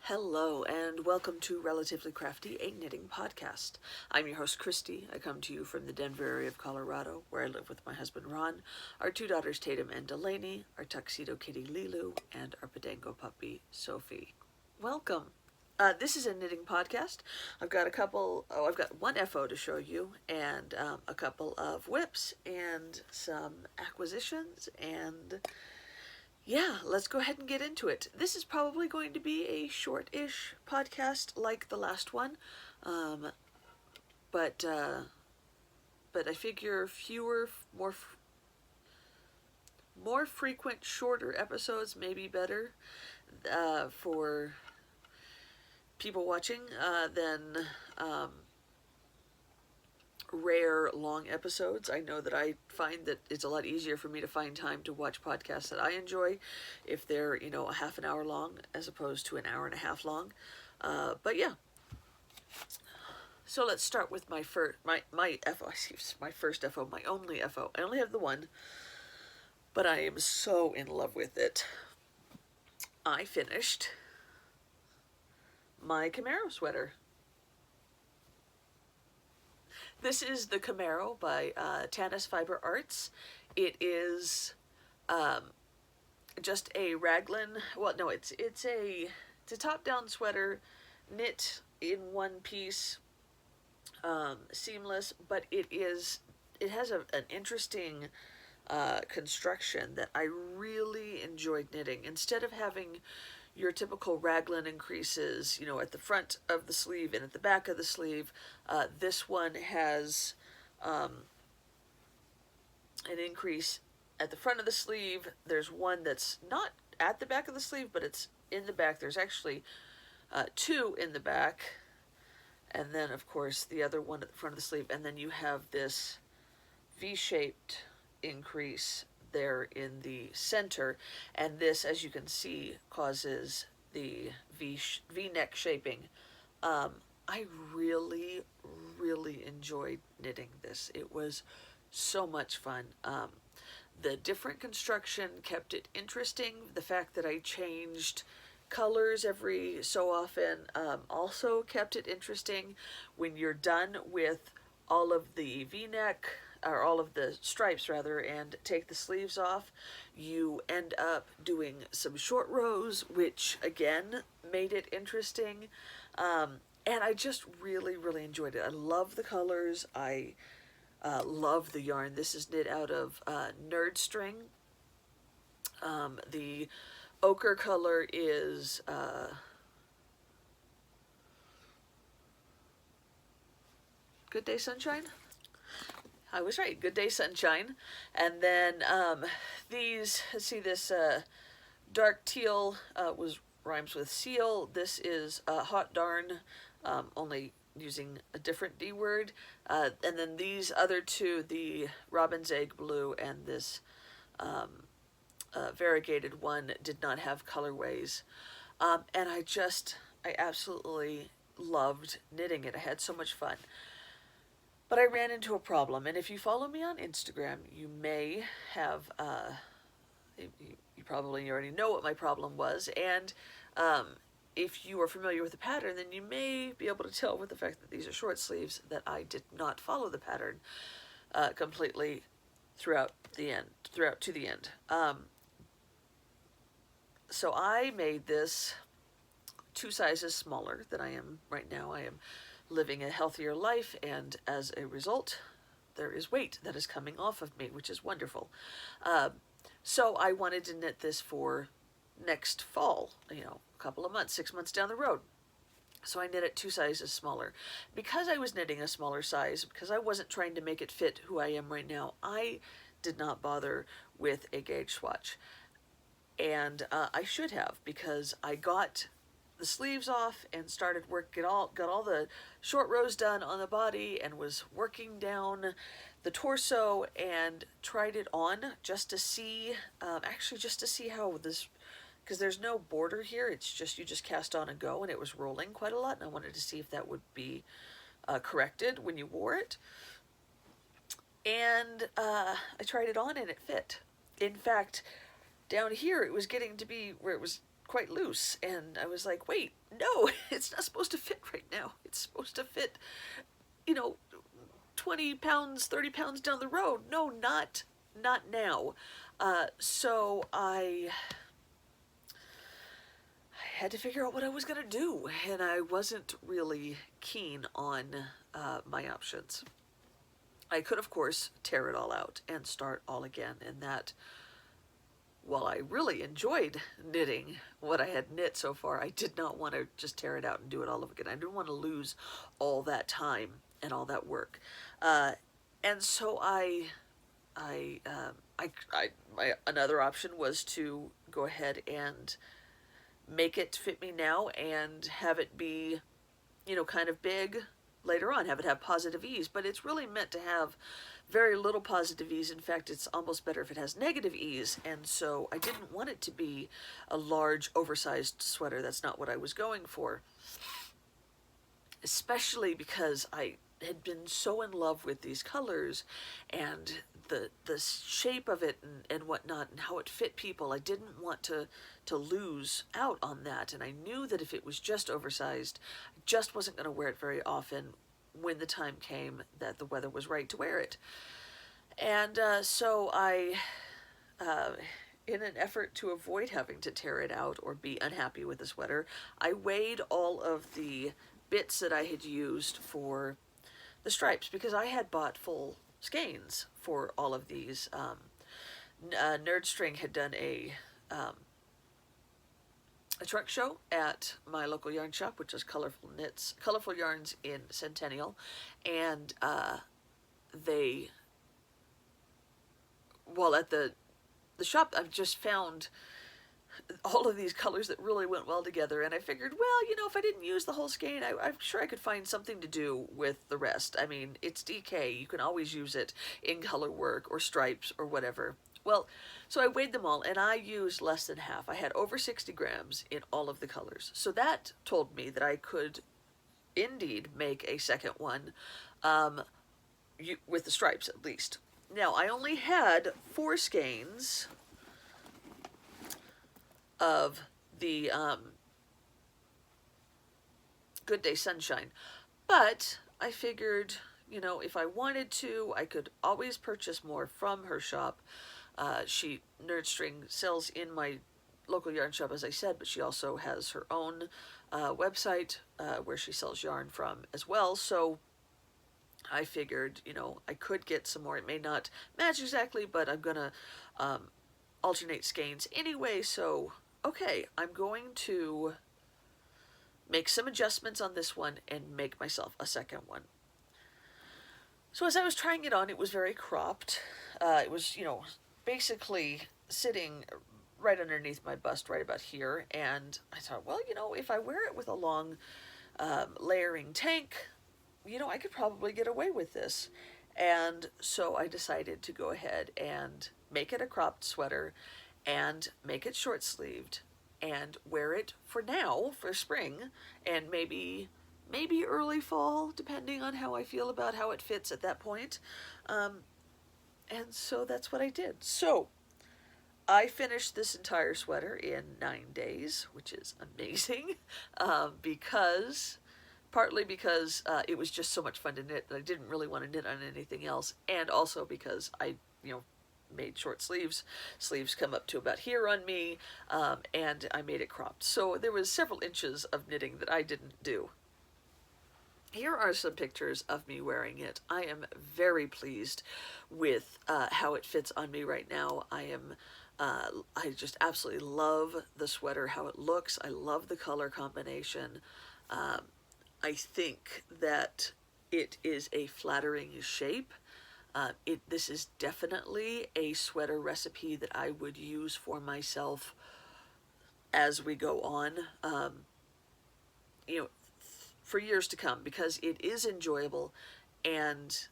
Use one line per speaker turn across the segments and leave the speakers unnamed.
Hello and welcome to Relatively Crafty, a knitting podcast. I'm your host, Christy. I come to you from the Denver area of Colorado, where I live with my husband, Ron, our two daughters, Tatum and Delaney, our tuxedo kitty, Lilu, and our Podango puppy, Sophie. Welcome. This is a knitting podcast. I've got one FO to show you, and a couple of whips, and some acquisitions, and yeah, let's go ahead and get into it. This is probably going to be a short-ish podcast like the last one, um, but I figure more frequent, shorter episodes may be better for people watching than um, rare long episodes. I know that I find that it's a lot easier for me to find time to watch podcasts that I enjoy if they're, a half an hour long as opposed to an hour and a half long. But yeah. So let's start with my first FO, my only FO. I only have the one, but I am so in love with it. I finished my Camaro sweater. This is the Camaro by Tanis Fiber Arts. It is just a raglan. Well, no, it's a top-down sweater, knit in one piece, seamless. But it has an interesting construction that I really enjoyed knitting. Instead of having your typical raglan increases, at the front of the sleeve and at the back of the sleeve, this one has an increase at the front of the sleeve. There's one that's not at the back of the sleeve, but it's in the back. There's actually two in the back, and then of course the other one at the front of the sleeve, and then you have this V-shaped increase there in the center, and this, as you can see, causes the V-neck shaping. I really enjoyed knitting this. It was so much fun. The different construction kept it interesting. The fact that I changed colors every so often also kept it interesting. When you're done with all of the V-neck, or all of the stripes rather, and take the sleeves off, you end up doing some short rows, which again made it interesting. And I just really enjoyed it. I love the colors. I love the yarn. This is knit out of Nerd String. The ochre color is Good Day Sunshine. I was right. Good Day Sunshine. And then this dark teal rhymes with seal. This is Hot Darn, only using a different D word. And then these other two, the Robin's Egg Blue and this variegated one, did not have colorways. And I absolutely loved knitting it. I had so much fun. But I ran into a problem, and if you follow me on Instagram, you may have, you probably already know what my problem was, and if you are familiar with the pattern, then you may be able to tell with the fact that these are short sleeves that I did not follow the pattern completely throughout to the end. So I made this 2 sizes smaller than I am right now. I am living a healthier life, and as a result, there is weight that is coming off of me, which is wonderful. So I wanted to knit this for next fall, a couple of months, 6 months down the road. So I knit it 2 sizes smaller. Because I was knitting a smaller size, because I wasn't trying to make it fit who I am right now, I did not bother with a gauge swatch. And I should have, because I got the sleeves off and started got all the short rows done on the body, and was working down the torso and tried it on just to see how this, because there's no border here, it's just you just cast on and go, and it was rolling quite a lot, and I wanted to see if that would be corrected when you wore it. And I tried it on and it fit. In fact, down here it was getting to be where it was quite loose. And I was like, wait, no, it's not supposed to fit right now. It's supposed to fit, you know, 20 pounds, 30 pounds down the road. No, not now. So I had to figure out what I was going to do, and I wasn't really keen on my options. I could, of course, tear it all out and start all again, and that, while I really enjoyed knitting what I had knit so far, I did not want to just tear it out and do it all over again. I didn't want to lose all that time and all that work. And so my another option was to go ahead and make it fit me now and have it be, you know, kind of big later on, have it have positive ease. But it's really meant to have very little positive ease. In fact, it's almost better if it has negative ease. And so I didn't want it to be a large, oversized sweater. That's not what I was going for. Especially because I had been so in love with these colors and the shape of it and whatnot and how it fit people. I didn't want to lose out on that, and I knew that if it was just oversized, I just wasn't going to wear it very often when the time came that the weather was right to wear it. And so I, in an effort to avoid having to tear it out or be unhappy with the sweater, I weighed all of the bits that I had used for the stripes, because I had bought full skeins for all of these. Nerd String had done a trunk show at my local yarn shop, which is Colorful Yarns in Centennial, and they, well, at the shop, I've just found all of these colors that really went well together, and I figured, well, you know, if I didn't use the whole skein, I'm sure I could find something to do with the rest. I mean, it's DK. You can always use it in color work or stripes or whatever. Well, so I weighed them all, and I used less than half. I had over 60 grams in all of the colors. So that told me that I could indeed make a second one with the stripes, at least. Now, I only had 4 skeins of the Good Day Sunshine, but I figured, you know, if I wanted to, I could always purchase more from her shop. Nerd String sells in my local yarn shop, as I said, but she also has her own website where she sells yarn from as well. So I figured, you know, I could get some more. It may not match exactly, but I'm gonna alternate skeins anyway, so okay, I'm going to make some adjustments on this one and make myself a second one. So as I was trying it on, it was very cropped. It was, you know, basically sitting right underneath my bust, right about here. And I thought, well, you know, if I wear it with a long layering tank, you know, I could probably get away with this. And so I decided to go ahead and make it a cropped sweater and make it short-sleeved and wear it for now, for spring, and maybe early fall, depending on how I feel about how it fits at that point. And so that's what I did. So I finished this entire sweater in 9 days, which is amazing, partly because it was just so much fun to knit that I didn't really want to knit on anything else, and also because I, you know, made short sleeves. Sleeves come up to about here on me, and I made it cropped. So there was several inches of knitting that I didn't do. Here are some pictures of me wearing it. I am very pleased with how it fits on me right now. I just absolutely love the sweater, how it looks. I love the color combination. I think that it is a flattering shape. This is definitely a sweater recipe that I would use for myself as we go on, you know, for years to come, because it is enjoyable and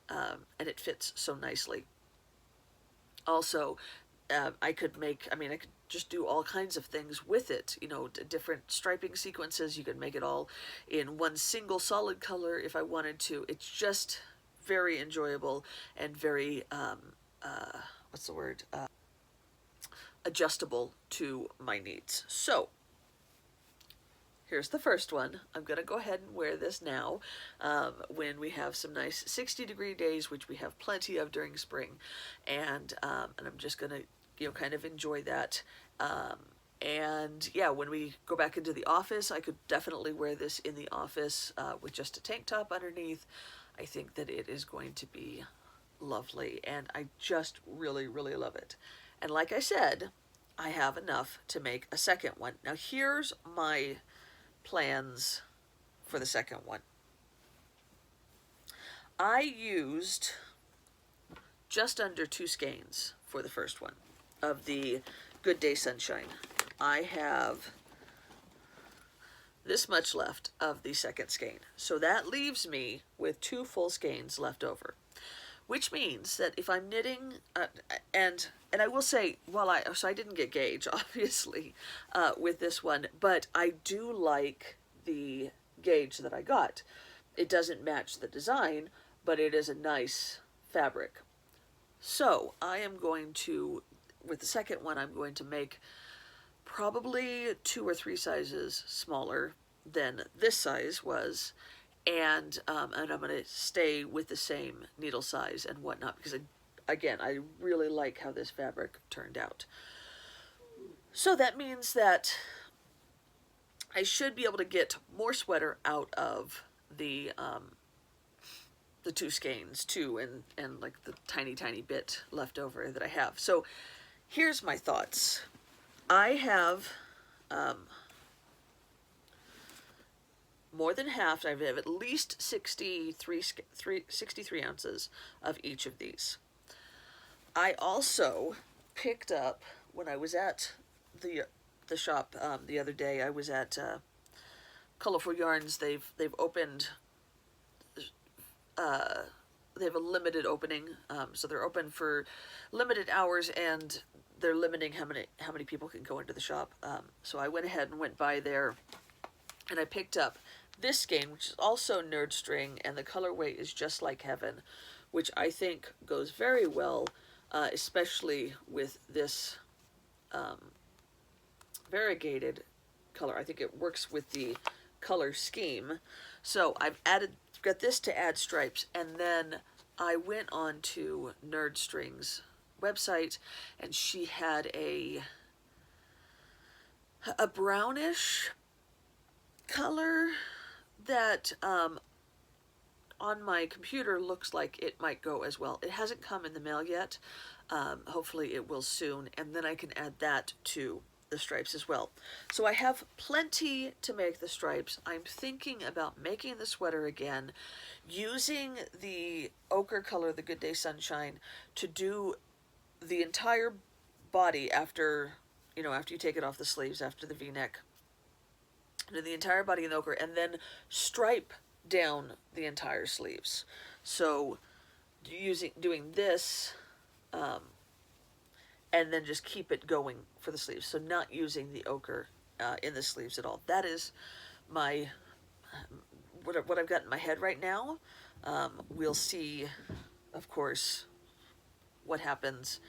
it fits so nicely. Also, I could just do all kinds of things with it, you know, different striping sequences. You could make it all in one single solid color if I wanted to. It's just very enjoyable and very, adjustable to my needs. So, here's the first one. I'm going to go ahead and wear this now when we have some nice 60-degree days, which we have plenty of during spring. And I'm just going to, you know, kind of enjoy that. And yeah, when we go back into the office, I could definitely wear this in the office with just a tank top underneath. I think that it is going to be lovely, and I just really, really love it. And like I said, I have enough to make a second one. Now here's my plans for the second one. I used just under 2 skeins for the first one of the Good Day Sunshine. I have this much left of the second skein. So that leaves me with 2 full skeins left over, which means that if I'm knitting, and I will say, so I didn't get gauge, obviously, with this one, but I do like the gauge that I got. It doesn't match the design, but it is a nice fabric. So I am going to, with the second one, I'm going to make probably 2 or 3 sizes smaller than this size was, and I'm going to stay with the same needle size and whatnot, because again, I really like how this fabric turned out. So that means that I should be able to get more sweater out of the 2 skeins too, and like the tiny bit left over that I have. So here's my thoughts. I have more than half. I have at least 63 ounces of each of these. I also picked up, when I was at the shop the other day, I was at Colorful Yarns. They've opened. They have a limited opening, so they're open for limited hours, and they're limiting how many people can go into the shop. So I went ahead and went by there, and I picked up this skein, which is also nerd string, and the colorway is Just Like Heaven, which I think goes very well, especially with this variegated color. I think it works with the color scheme. So I've got this to add stripes, and then I went on to Nerd String's website, and she had a brownish color that on my computer looks like it might go as well. It hasn't come in the mail yet. Hopefully it will soon, and then I can add that to the stripes as well. So I have plenty to make the stripes. I'm thinking about making the sweater again, using the ochre color, the Good Day Sunshine, to do the entire body after you take it off the sleeves, after the V-neck. Do the entire body in ochre, and then stripe down the entire sleeves. So doing this, and then just keep it going for the sleeves. So not using the ochre in the sleeves at all. That is my what I've got in my head right now. We'll see, of course, what happens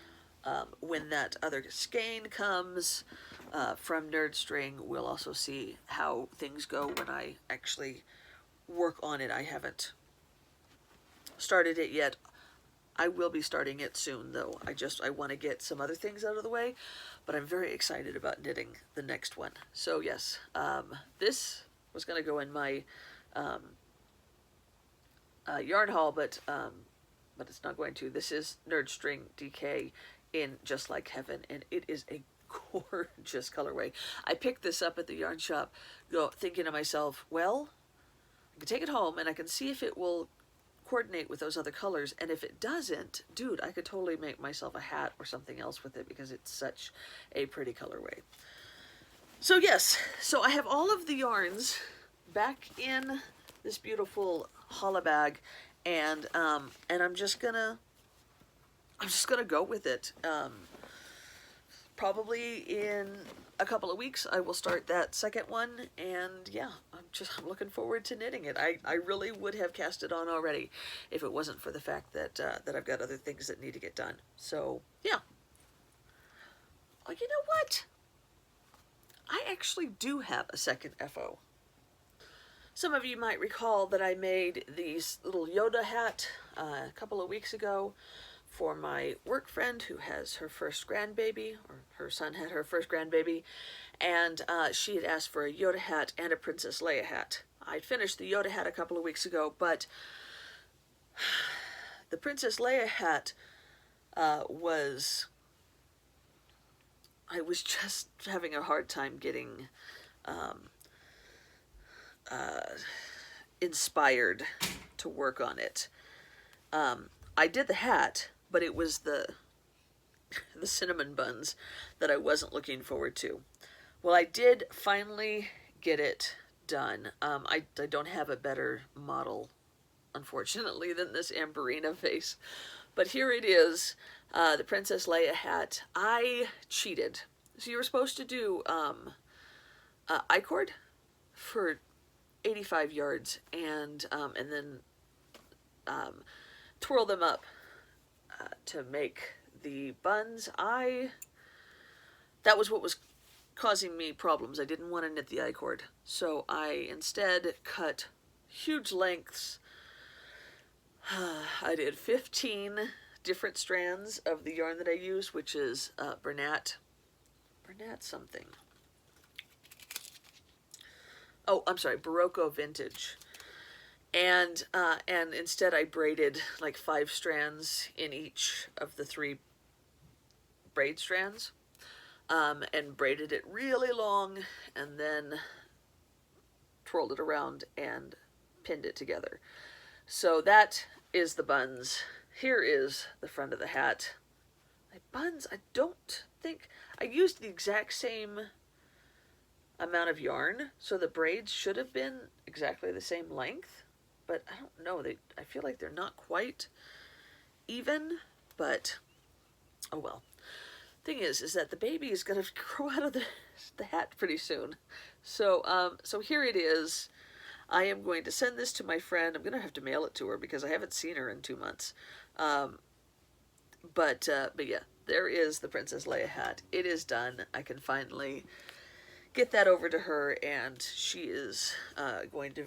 when that other skein comes from Nerd String. We'll also see how things go when I actually work on it. I haven't started it yet. I will be starting it soon, though. I want to get some other things out of the way, but I'm very excited about knitting the next one. So yes, this was going to go in my yarn haul, but it's not going to. This is Nerd String DK in Just Like Heaven, and it is a gorgeous colorway. I picked this up at the yarn shop, thinking to myself, well, I can take it home and I can see if it will coordinate with those other colors, and if it doesn't, dude, I could totally make myself a hat or something else with it, because it's such a pretty colorway. So yes, so I have all of the yarns back in this beautiful hollow bag, and I'm just gonna go with it. Probably in a couple of weeks I will start that second one, and yeah, I'm looking forward to knitting it. I really would have cast it on already if it wasn't for the fact that that I've got other things that need to get done. So yeah. Oh, you know what? I actually do have a second FO Some of you might recall that I made these little Yoda hat a couple of weeks ago for my work friend who has her first grandbaby, or her son had her first grandbaby, and she had asked for a Yoda hat and a Princess Leia hat. I'd finished the Yoda hat a couple of weeks ago, but the Princess Leia hat I was just having a hard time getting inspired to work on it. I did the hat, but it was the cinnamon buns that I wasn't looking forward to. Well, I did finally get it done. I don't have a better model, unfortunately, than this Amberina face. But here it is, the Princess Leia hat. I cheated. So you were supposed to do I-cord for 85 yards and then twirl them up to make the buns. That was what was causing me problems. I didn't want to knit the I-cord, so I instead cut huge lengths. I did 15 different strands of the yarn that I use, which is Bernat something. Oh, I'm sorry, Barocco Vintage. And instead I braided like 5 strands in each of the 3 braid strands, and braided it really long, and then twirled it around and pinned it together. So that is the buns. Here is the front of the hat. My buns, I don't think, I used the exact same amount of yarn, so the braids should have been exactly the same length, but I don't know, I feel like they're not quite even, but oh well. Thing is that the baby is going to grow out of the hat pretty soon. So so here it is. I am going to send this to my friend. I'm going to have to mail it to her because I haven't seen her in 2 months. But yeah, there is the Princess Leia hat. It is done. I can finally get that over to her, and she is going to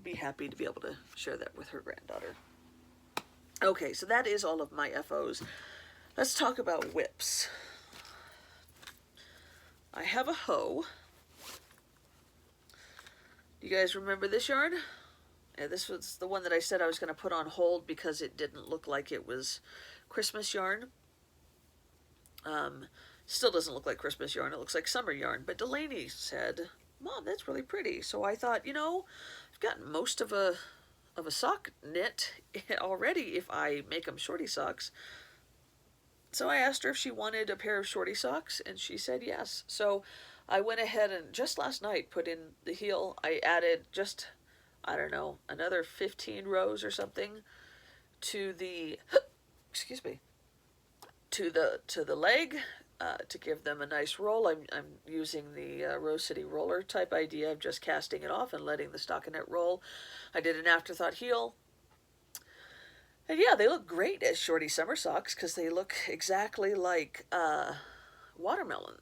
be happy to be able to share that with her granddaughter. Okay, so that is all of my FOs. Let's talk about whips. I have a hoe. You guys remember this yarn? Yeah, this was the one that I said I was going to put on hold because it didn't look like it was Christmas yarn. Still doesn't look like Christmas yarn. It looks like summer yarn. But Delaney said, "Mom, that's really pretty." So I thought, you know, I've gotten most of a sock knit already if I make them shorty socks. So I asked her if she wanted a pair of shorty socks, and she said yes. So I went ahead and just last night put in the heel. I added just, I don't know, another 15 rows or something to the, excuse me, to the leg to give them a nice roll. I'm using the Rose City roller type idea of just casting it off and letting the stockinette roll. I did an afterthought heel. And yeah, they look great as shorty summer socks because they look exactly like watermelon.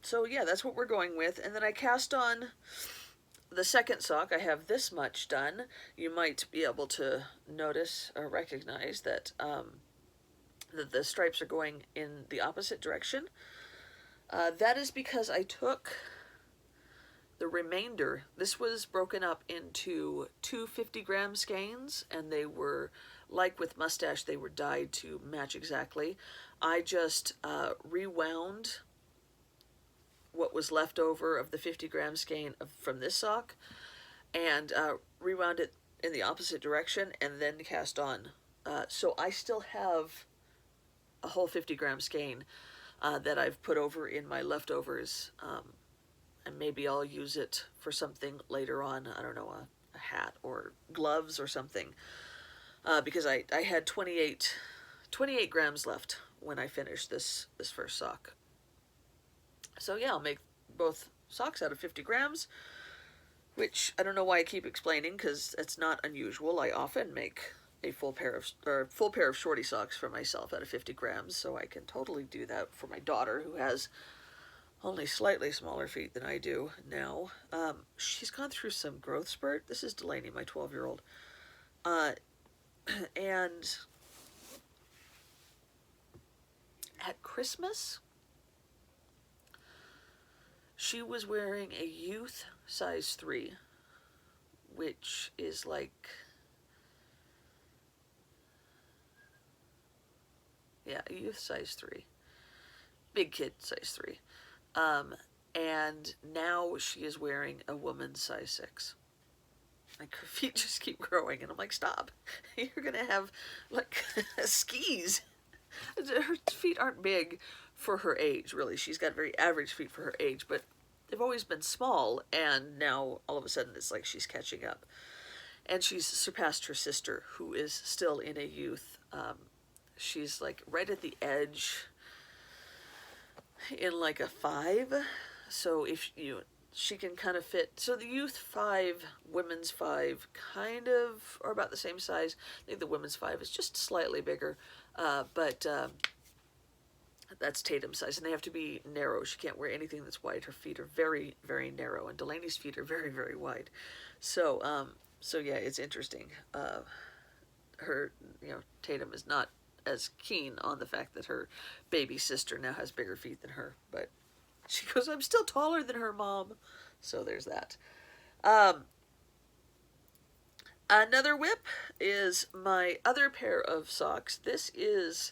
So yeah, that's what we're going with. And then I cast on the second sock. I have this much done. You might be able to notice or recognize that that the stripes are going in the opposite direction. That is because I took the remainder. This was broken up into 2 50-gram skeins, and they were, like with mustache, they were dyed to match exactly. I just rewound what was left over of the 50-gram skein from this sock and rewound it in the opposite direction and then cast on. So I still have a whole 50-gram skein that I've put over in my leftovers, and maybe I'll use it for something later on. I don't know, a hat or gloves or something, because I had 28 grams left when I finished this first sock. So yeah, I'll make both socks out of 50 grams, which I don't know why I keep explaining because it's not unusual. I often make a full pair of shorty socks for myself out of 50 grams, so I can totally do that for my daughter who has only slightly smaller feet than I do now. She's gone through some growth spurt. This is Delaney, my 12-year-old. And at Christmas, she was wearing a youth size 3, which is like, yeah, a youth size 3. Big kid size 3. And now she is wearing a woman's size 6. Like, her feet just keep growing, and I'm like, stop. You're gonna have, like, skis. Her feet aren't big for her age, really. She's got very average feet for her age, but they've always been small, and now all of a sudden it's like she's catching up. And she's surpassed her sister, who is still in a youth. She's like right at the edge in like a 5. So if you, she can kind of fit. So the youth 5, women's 5 kind of are about the same size. I think the women's 5 is just slightly bigger. But that's Tatum's size, and they have to be narrow. She can't wear anything that's wide. Her feet are very, very narrow, and Delaney's feet are very, very wide. So, so yeah, it's interesting. Her, Tatum is not as keen on the fact that her baby sister now has bigger feet than her, but she goes, "I'm still taller than her, Mom." So there's that. Another whip is my other pair of socks. This is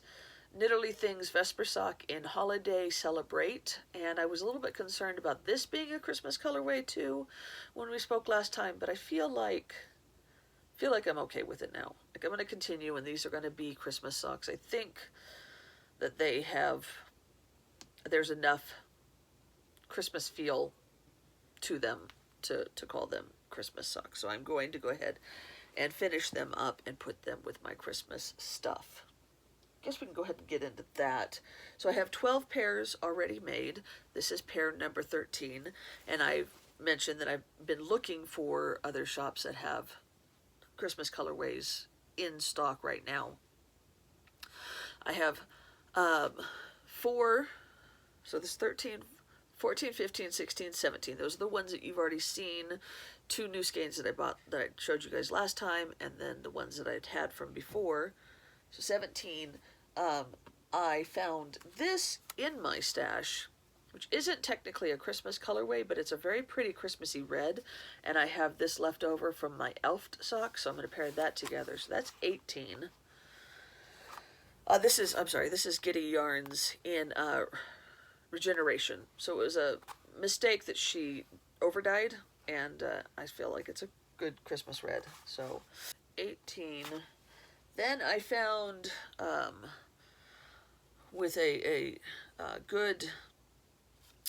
Knitterly Things Vesper sock in Holiday Celebrate, and I was a little bit concerned about this being a Christmas colorway too when we spoke last time, but I feel like I'm okay with it now. Like, I'm going to continue, and these are going to be Christmas socks. I think that there's enough Christmas feel to them to call them Christmas socks. So I'm going to go ahead and finish them up and put them with my Christmas stuff. Guess we can go ahead and get into that. So I have 12 pairs already made. This is pair number 13, and I've mentioned that I've been looking for other shops that have Christmas colorways in stock right now. I have 4, so this 13, 14, 15, 16, 17. Those are the ones that you've already seen. 2 new skeins that I bought that I showed you guys last time, and then the ones that I'd had from before. So 17, I found this in my stash, which isn't technically a Christmas colorway, but it's a very pretty Christmassy red, and I have this left over from my Elf sock, so I'm going to pair that together. So that's 18. This is Giddy Yarns in Regeneration. So it was a mistake that she overdyed, and I feel like it's a good Christmas red. So 18. Then I found, with a good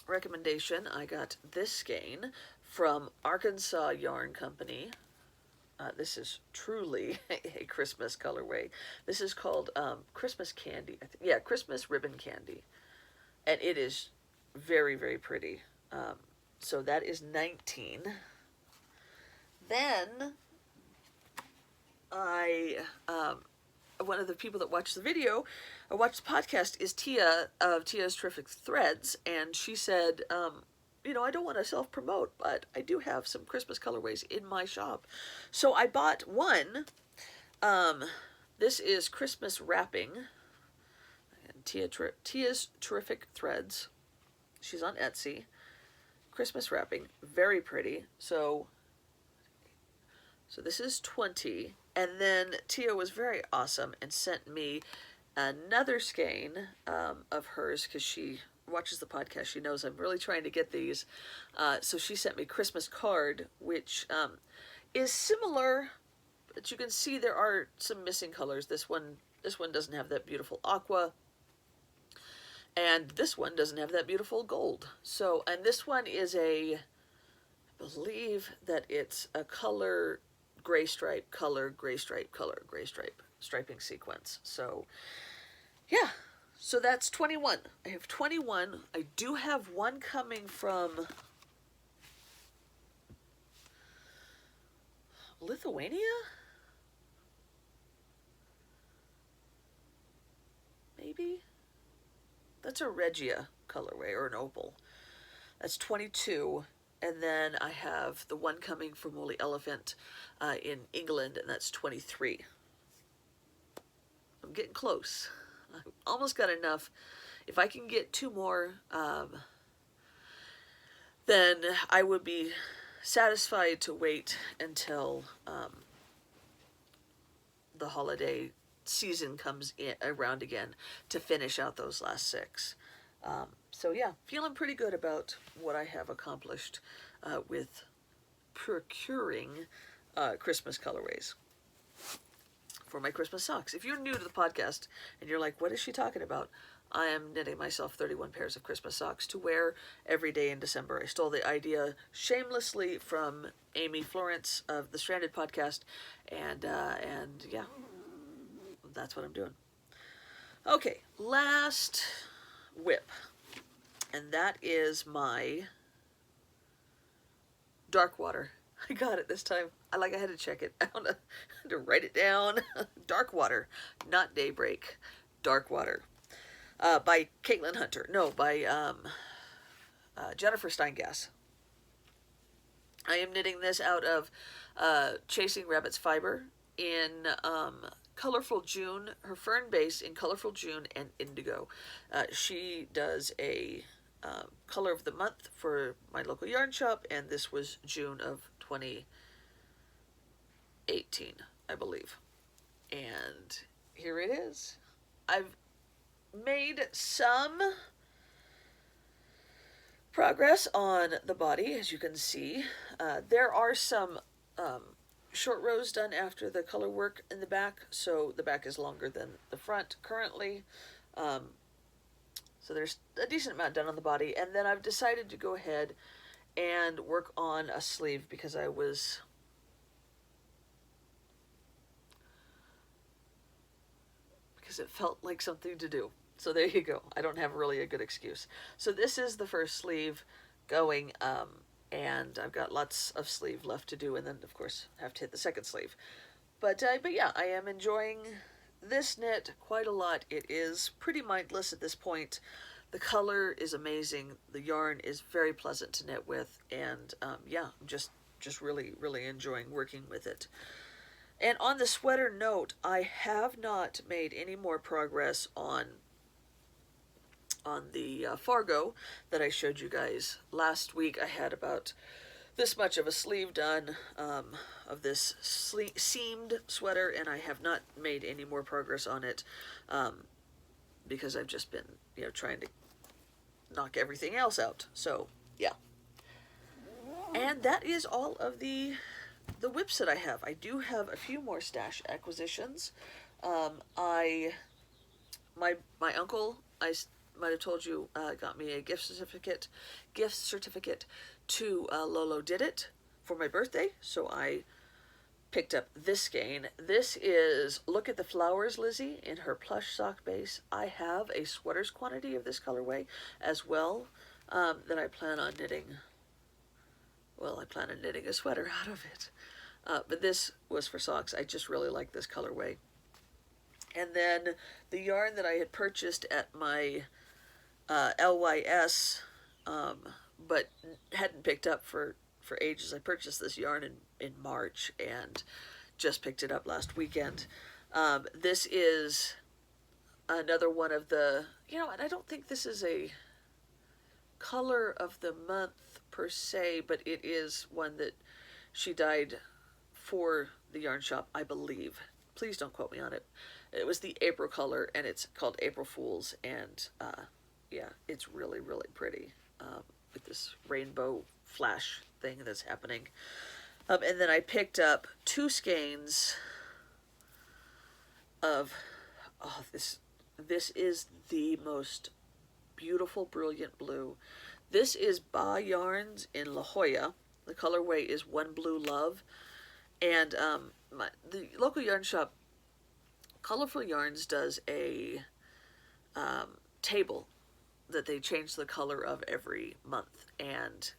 recommendation, I got this skein from Arkansas Yarn Company. This is truly a Christmas colorway. This is called Christmas Candy. Yeah, Christmas Ribbon Candy. And it is very, very pretty. So that is 19. Then one of the people that watched the video, or watched the podcast, is Tia of Tia's Terrific Threads, and she said, I don't want to self-promote, but I do have some Christmas colorways in my shop. So I bought one. This is Christmas Wrapping, and Tia's Terrific Threads. She's on Etsy. Christmas Wrapping, very pretty. So this is 20, and then Tia was very awesome and sent me another skein of hers, because she watches the podcast. She knows I'm really trying to get these. So she sent me Christmas Card, which is similar, but you can see there are some missing colors. This one doesn't have that beautiful aqua, and this one doesn't have that beautiful gold. So, and this one is I believe that it's a color gray stripe, color, gray stripe, color, gray stripe, striping sequence. So, yeah. So that's 21. I have 21. I do have one coming from Lithuania? Maybe? That's a Regia colorway, or an opal. That's 22. And then I have the one coming from Woolly Elephant in England, and that's 23. I'm getting close. I almost got enough. If I can get 2 more, then I would be satisfied to wait until the holiday season comes around again to finish out those last 6. So yeah, feeling pretty good about what I have accomplished with procuring Christmas colorways for my Christmas socks. If you're new to the podcast and you're like, what is she talking about? I am knitting myself 31 pairs of Christmas socks to wear every day in December. I stole the idea shamelessly from Amy Florence of the Stranded podcast, and yeah, that's what I'm doing. Okay, last whip, and that is my Dark Water. I got it this time. I had to check it. I had to write it down. Dark Water, not Daybreak. Dark Water. By Caitlin Hunter. No, by Jennifer Steingass. I am knitting this out of Chasing Rabbit's Fiber in Colorful June, her fern base in Colorful June and Indigo. She does a color of the month for my local yarn shop, and this was June of 2018, I believe. And here it is. I've made some progress on the body, as you can see. There are some short rows done after the color work in the back, so the back is longer than the front currently. So there's a decent amount done on the body, and then I've decided to go ahead and work on a sleeve because it felt like something to do. So there you go. I don't have really a good excuse. So this is the first sleeve going, and I've got lots of sleeve left to do, and then of course have to hit the second sleeve. But yeah, I am enjoying this knit quite a lot. It is pretty mindless at this point. The color is amazing. The yarn is very pleasant to knit with, and yeah, I'm just really enjoying working with it. And on the sweater note, I have not made any more progress on the Fargo that I showed you guys last week. I had about this much of a sleeve done of this seamed sweater, and I have not made any more progress on it because I've just been, trying to knock everything else out. So yeah, and that is all of the whips that I have. I do have a few more stash acquisitions. My uncle, I might have told you, got me a gift certificate to Lolo Did It for my birthday, so I picked up this skein. This is Look at the Flowers Lizzie in her plush sock base. I have a sweater's quantity of this colorway as well that I plan on knitting. Well, I plan on knitting a sweater out of it. But this was for socks. I just really like this colorway. And then the yarn that I had purchased at my LYS, but hadn't picked up for ages. I purchased this yarn in March and just picked it up last weekend. This is another one of the, and I don't think this is a color of the month per se, but it is one that she dyed for the yarn shop, I believe. Please don't quote me on it. It was the April color, and it's called April Fools, and yeah, it's really pretty with this rainbow flash thing that's happening. And then I picked up 2 skeins of, this is the most beautiful, brilliant blue. This is Ba Yarns in La Jolla. The colorway is One Blue Love. And the local yarn shop, Colorful Yarns, does a table that they change the color of every month. And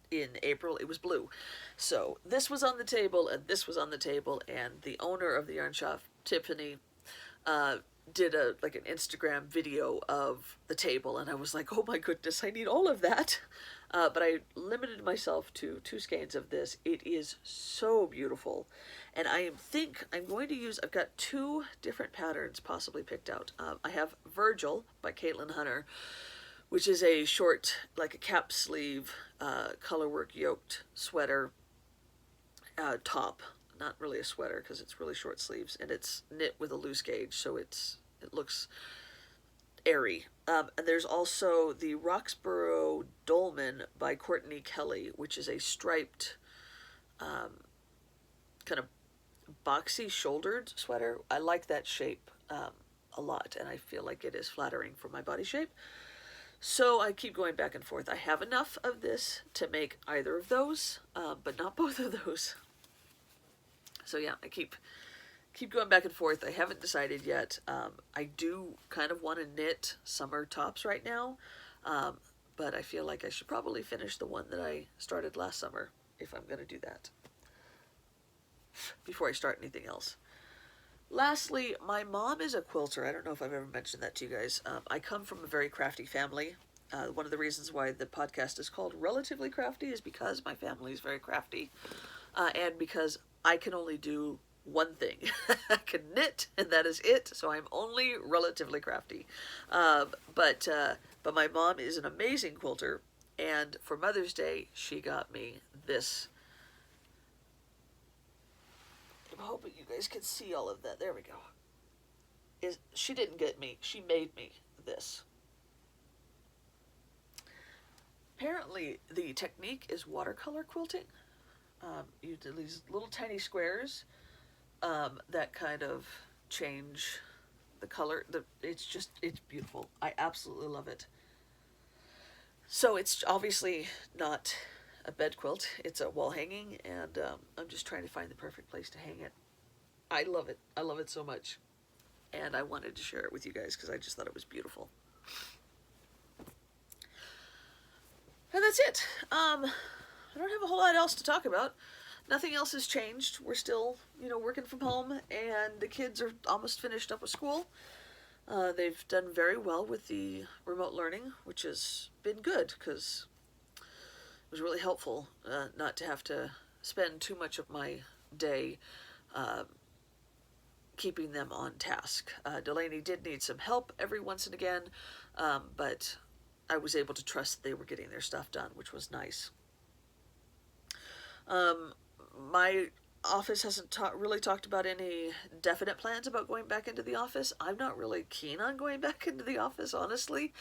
in April, it was blue. So this was on the table, and this was on the table, and the owner of the yarn shop, Tiffany, did like an Instagram video of the table, and I was like, oh my goodness, I need all of that. But I limited myself to 2 skeins of this. It is so beautiful. And I think I'm going to use, I've got 2 different patterns possibly picked out. I have Virgil by Caitlin Hunter, which is a short, like a cap sleeve, colorwork yoked sweater top. Not really a sweater because it's really short sleeves, and it's knit with a loose gauge, so it looks airy. And there's also the Roxborough Dolman by Courtney Kelly, which is a striped, kind of boxy shouldered sweater. I like that shape a lot, and I feel like it is flattering for my body shape. So I keep going back and forth. I have enough of this to make either of those, but not both of those. So yeah, I keep going back and forth. I haven't decided yet. I do kind of want to knit summer tops right now, but I feel like I should probably finish the one that I started last summer if I'm going to do that before I start anything else. Lastly, my mom is a quilter. I don't know if I've ever mentioned that to you guys. I come from a very crafty family. One of the reasons why the podcast is called Relatively Crafty is because my family is very crafty, and because I can only do one thing. I can knit, and that is it. So I'm only relatively crafty. But my mom is an amazing quilter, and for Mother's Day, she got me this. I'm hoping you guys can see all of that. There we go. She didn't get me. She made me this. Apparently, the technique is watercolor quilting. You do these little tiny squares that kind of change the color. It's beautiful. I absolutely love it. So it's obviously not a bed quilt. It's a wall hanging, and I'm just trying to find the perfect place to hang it. I love it. I love it so much. And I wanted to share it with you guys because I just thought it was beautiful. And that's it. I don't have a whole lot else to talk about. Nothing else has changed. We're still, working from home, and the kids are almost finished up with school. They've done very well with the remote learning, which has been good because it was really helpful not to have to spend too much of my day keeping them on task. Delaney did need some help every once and again, but I was able to trust they were getting their stuff done, which was nice. My office hasn't really talked about any definite plans about going back into the office. I'm not really keen on going back into the office, honestly.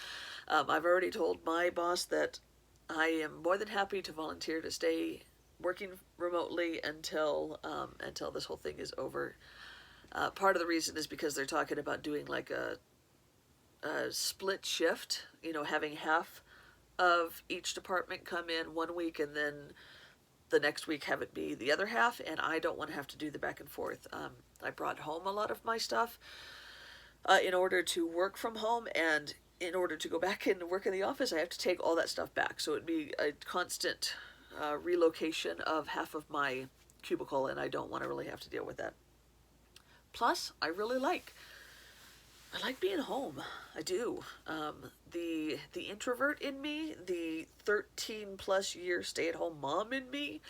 I've already told my boss that I am more than happy to volunteer to stay working remotely until this whole thing is over. Part of the reason is because they're talking about doing like a split shift, having half of each department come in one week and then the next week have it be the other half, and I don't want to have to do the back and forth. I brought home a lot of my stuff in order to work from home, and in order to go back and work in the office, I have to take all that stuff back. So it'd be a constant relocation of half of my cubicle, and I don't want to really have to deal with that. Plus, I like being home. I do. The introvert in me, the 13 plus year stay-at-home mom in me,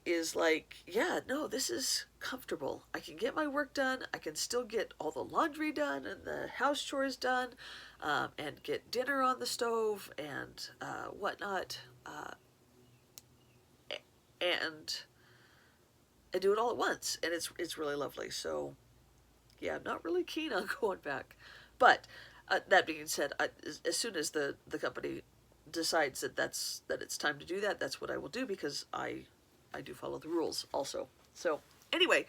is like, yeah, no, this is comfortable. I can get my work done. I can still get all the laundry done and the house chores done, and get dinner on the stove and whatnot, and I do it all at once, and it's really lovely. So yeah, I'm not really keen on going back. But that being said, as soon as the company decides that it's time to do that, that's what I will do, because I do follow the rules also. So anyway,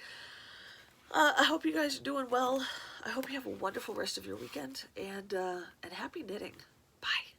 I hope you guys are doing well. I hope you have a wonderful rest of your weekend, and happy knitting. Bye.